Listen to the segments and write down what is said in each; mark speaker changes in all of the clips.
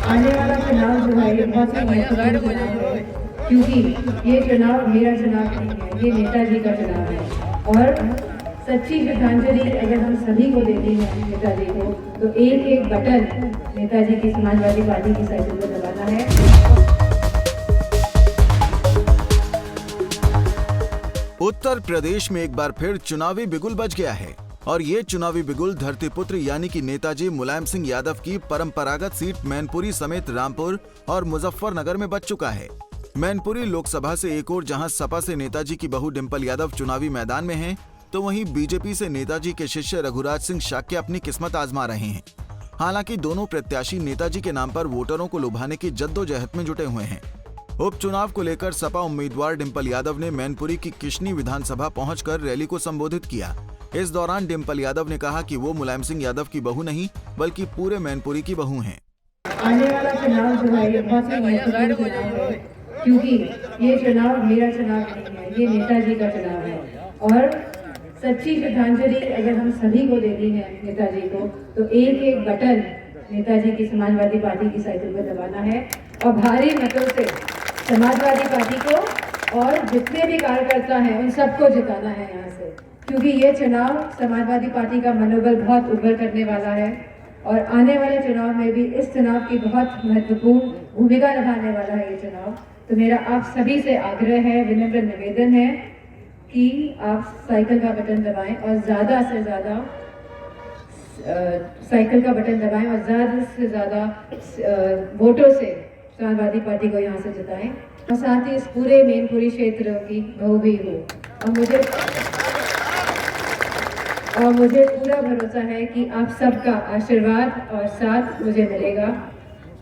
Speaker 1: आने वाला चुनाव जो है ये बहुत ही महत्वपूर्ण चुनाव है, क्योंकि ये चुनाव मेरा चुनाव नहीं है, ये नेताजी का चुनाव है। और सच्ची श्रद्धांजलि अगर हम सभी को देनी है नेताजी को, तो एक एक बटन नेताजी की समाजवादी पार्टी की साइकिल को दबाना है।
Speaker 2: उत्तर प्रदेश में एक बार फिर चुनावी बिगुल बज गया है और ये चुनावी बिगुल धरतीपुत्र यानी कि नेताजी मुलायम सिंह यादव की परंपरागत सीट मैनपुरी समेत रामपुर और मुजफ्फरनगर में बच चुका है। मैनपुरी लोकसभा से एक ओर जहां सपा से नेताजी की बहू डिंपल यादव चुनावी मैदान में हैं, तो वहीं बीजेपी से नेताजी के शिष्य रघुराज सिंह शाक्य अपनी किस्मत आजमा रहे हैं। हालांकि दोनों प्रत्याशी नेताजी के नाम पर वोटरों को लुभाने की जद्दोजहद में जुटे हुए हैं। उपचुनाव को लेकर सपा उम्मीदवार डिंपल यादव ने मैनपुरी की किशनी विधानसभा पहुंचकर रैली को संबोधित किया। इस दौरान डिंपल यादव ने कहा कि वो मुलायम सिंह यादव की बहू नहीं बल्कि पूरे मैनपुरी की बहू हैं।
Speaker 1: आने वाला चुनाव जो है ये बहुत ही महत्वपूर्ण चुनाव है, क्योंकि ये चुनाव मेरा चुनाव नहीं है, ये नेताजी का चुनाव है। और सच्ची श्रद्धांजलि अगर हम सभी को देनी है नेताजी को, तो एक एक बटन नेताजी की समाजवादी पार्टी की साइकिल को दबाना है और भारी मतों से समाजवादी पार्टी को और जितने भी कार्यकर्ता हैं उन सबको जिताना है यहाँ से, क्योंकि ये चुनाव समाजवादी पार्टी का मनोबल बहुत उभर करने वाला है और आने वाले चुनाव में भी इस चुनाव की बहुत महत्वपूर्ण भूमिका निभाने वाला है ये चुनाव। तो मेरा आप सभी से आग्रह है, विनम्र निवेदन है कि आप साइकिल का बटन दबाएं और ज़्यादा से ज़्यादा साइकिल का बटन दबाएं और ज़्यादा से ज़्यादा वोटों से समाजवादी पार्टी को यहाँ से जिताएं और साथ ही इस पूरे मैनपुरी क्षेत्र की बहू भी हो। और मुझे पूरा भरोसा है कि आप सबका आशीर्वाद और साथ मुझे मिलेगा।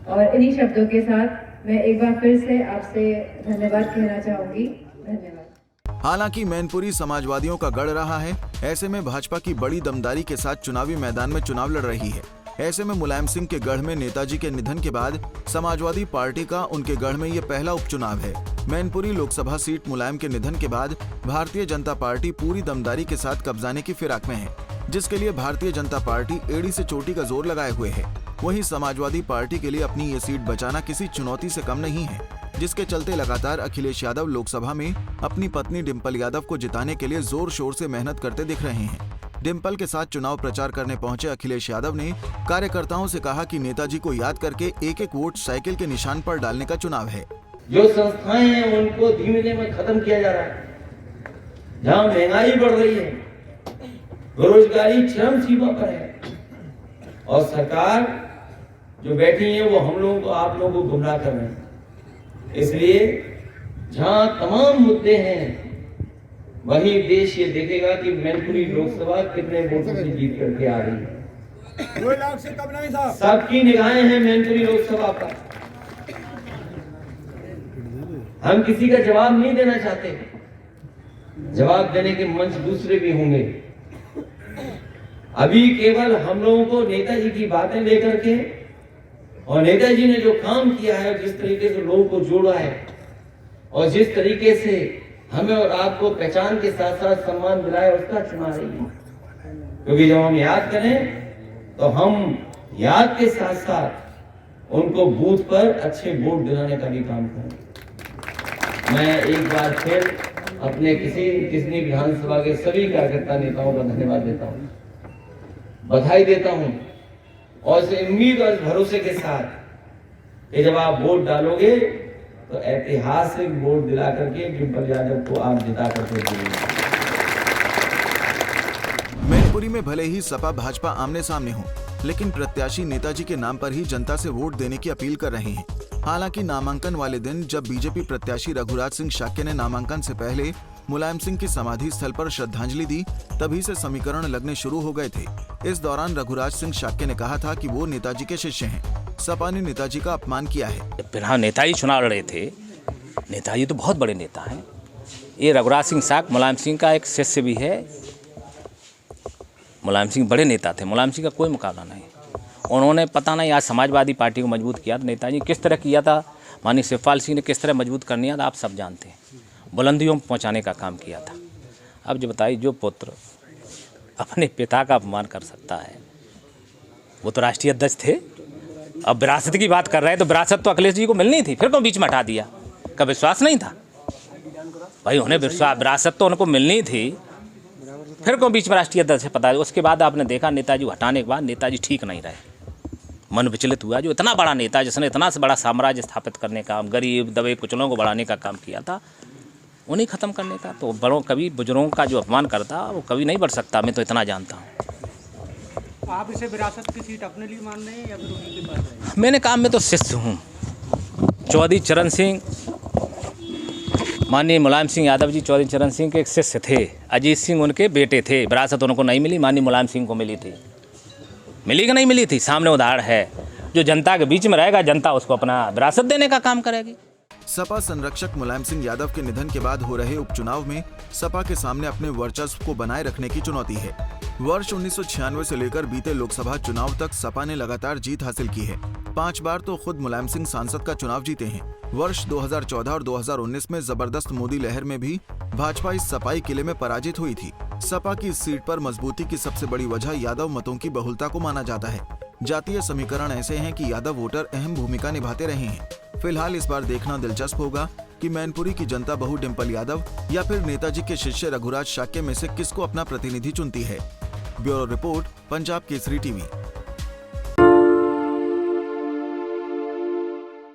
Speaker 1: और इन्हीं शब्दों के साथ मैं एक बार फिर से आपसे धन्यवाद कहना चाहूँगी। धन्यवाद।
Speaker 2: हालांकि मैनपुरी समाजवादियों का गढ़ रहा है, ऐसे में भाजपा की बड़ी दमदारी के साथ चुनावी मैदान में चुनाव लड़ रही है। ऐसे में मुलायम सिंह के गढ़ में नेताजी के निधन के बाद समाजवादी पार्टी का उनके गढ़ में ये पहला उपचुनाव है। मैनपुरी लोकसभा सीट मुलायम के निधन के बाद भारतीय जनता पार्टी पूरी दमदारी के साथ कब्जाने की फिराक में है, जिसके लिए भारतीय जनता पार्टी एड़ी से चोटी का जोर लगाए हुए है। वहीं समाजवादी पार्टी के लिए अपनी ये सीट बचाना किसी चुनौती से कम नहीं है, जिसके चलते लगातार अखिलेश यादव लोकसभा में अपनी पत्नी डिंपल यादव को जिताने के लिए जोर शोर से मेहनत करते दिख रहे हैं। डिंपल के साथ चुनाव प्रचार करने पहुंचे अखिलेश यादव ने कार्यकर्ताओं से कहा कि नेताजी को याद करके एक एक वोट साइकिल के निशान पर डालने का चुनाव है।
Speaker 3: जो संस्थाएं हैं उनको धीमे में खत्म किया जा रहा है, जहां महंगाई बढ़ रही है, बेरोजगारी चरम सीमा पर है और सरकार जो बैठी है वो हम लोगों को, आप लोगों को गुमराह कर रहे हैं। इसलिए जहां तमाम मुद्दे हैं वहीं देश ये देखेगा कि मैनपुरी लोकसभा कितने वोटों से जीत करके आ रही है।
Speaker 4: 2 लाख से कम नहीं साहब।
Speaker 3: सबकी निगाहें हैं मैनपुरी लोकसभा पर। हम किसी का जवाब नहीं देना चाहते, जवाब देने के मंच दूसरे भी होंगे। अभी केवल हम लोगों को नेताजी की बातें लेकर के और नेताजी ने जो काम किया है, जिस तरीके से लोगों को जोड़ा है और जिस तरीके से हमें और आपको पहचान के साथ साथ सम्मान दिलाया, उसका चुनाव रही है। क्योंकि जब हम याद करें तो हम याद के साथ साथ उनको बूथ पर अच्छे वोट दिलाने का भी काम करें। मैं एक बार फिर अपने किसी विधानसभा के सभी कार्यकर्ता नेताओं का धन्यवाद देता हूं, बधाई देता हूं और इस उम्मीद और भरोसे के साथ कि जब आप वोट डालोगे तो ऐतिहासिक वोट दिला करके डिंपल यादव को आप जिता करके देंगे।
Speaker 2: मैनपुरी में भले ही सपा भाजपा आमने सामने हो, लेकिन प्रत्याशी नेताजी के नाम पर ही जनता से वोट देने की अपील कर रहे हैं। हालांकि नामांकन वाले दिन जब बीजेपी प्रत्याशी रघुराज सिंह शाक्य ने नामांकन से पहले मुलायम सिंह की समाधि स्थल पर श्रद्धांजलि दी, तभी से समीकरण लगने शुरू हो गए थे। इस दौरान रघुराज सिंह शाक्य ने कहा था कि वो नेताजी के शिष्य हैं। सपा ने नेताजी का अपमान किया है।
Speaker 5: फिलहाल नेताजी चुनाव लड़े थे, नेताजी तो बहुत बड़े नेता हैं। ये रघुराज सिंह शाक्य मुलायम सिंह का एक शिष्य भी है। मुलायम सिंह बड़े नेता थे, मुलायम सिंह का कोई मुकाबला नहीं। उन्होंने पता नहीं आज समाजवादी पार्टी को मजबूत किया था, नेताजी किस तरह किया था, माननीय शिवपाल सिंह ने किस तरह मजबूत करनी है आप सब जानते हैं, बुलंदियों में पहुँचाने का काम किया था। अब जो बताइए, जो पुत्र अपने पिता का अपमान कर सकता है, वो तो राष्ट्रीय अध्यक्ष थे, अब विरासत की बात कर रहे हैं तो विरासत तो अखिलेश जी को मिलनी थी, फिर क्यों बीच में हटा दिया? का विश्वास नहीं था भाई? उन्हें विरासत तो उनको मिलनी थी, फिर क्यों बीच में राष्ट्रीय अध्यक्ष से पता? उसके बाद आपने देखा नेताजी हटाने के बाद नेताजी ठीक नहीं रहे, मन विचलित हुआ। जो इतना बड़ा नेता जिसने इतना से बड़ा साम्राज्य स्थापित करने का, गरीब दबे कुचलों को बढ़ाने का काम किया था, उन्हें ख़त्म करने का। तो बड़ों कभी बुजुर्गों का जो अपमान करता वो कभी नहीं बढ़ सकता, मैं तो इतना जानता हूँ।
Speaker 4: आप इसे विरासत की सीट अपने लिए मान रहे हैं या फिर उन्हीं के पास रहेगी?
Speaker 5: मैंने काम में तो शिष्य हूँ। चौधरी चरण सिंह, माननीय मुलायम सिंह यादव जी चौधरी चरण सिंह के एक शिष्य थे, अजीत सिंह उनके बेटे थे। विरासत उनको नहीं मिली, माननीय मुलायम सिंह को मिली थी। मिली कि नहीं मिली थी? सामने उदाहरण है। जो जनता के बीच में रहेगा, जनता उसको अपना विरासत देने का काम करेगी।
Speaker 2: सपा संरक्षक मुलायम सिंह यादव के निधन के बाद हो रहे उपचुनाव में सपा के सामने अपने वर्चस्व को बनाए रखने की चुनौती है। वर्ष 1996 से लेकर बीते लोकसभा चुनाव तक सपा ने लगातार जीत हासिल की है। 5 बार तो खुद मुलायम सिंह सांसद का चुनाव जीते हैं। वर्ष 2014 और 2019 में जबरदस्त मोदी लहर में भी भाजपा इस सपाई किले में पराजित हुई थी। सपा की इस सीट पर मजबूती की सबसे बड़ी वजह यादव मतों की बहुलता को माना जाता है। जातीय समीकरण ऐसे हैं कि यादव वोटर अहम भूमिका निभाते रहे हैं। फिलहाल इस बार देखना दिलचस्प होगा कि मैनपुरी की जनता बहु डिम्पल यादव या फिर नेताजी के शिष्य रघुराज शाक्य में से किसको अपना प्रतिनिधि चुनती है। Bureau report, Punjab Kesari TV.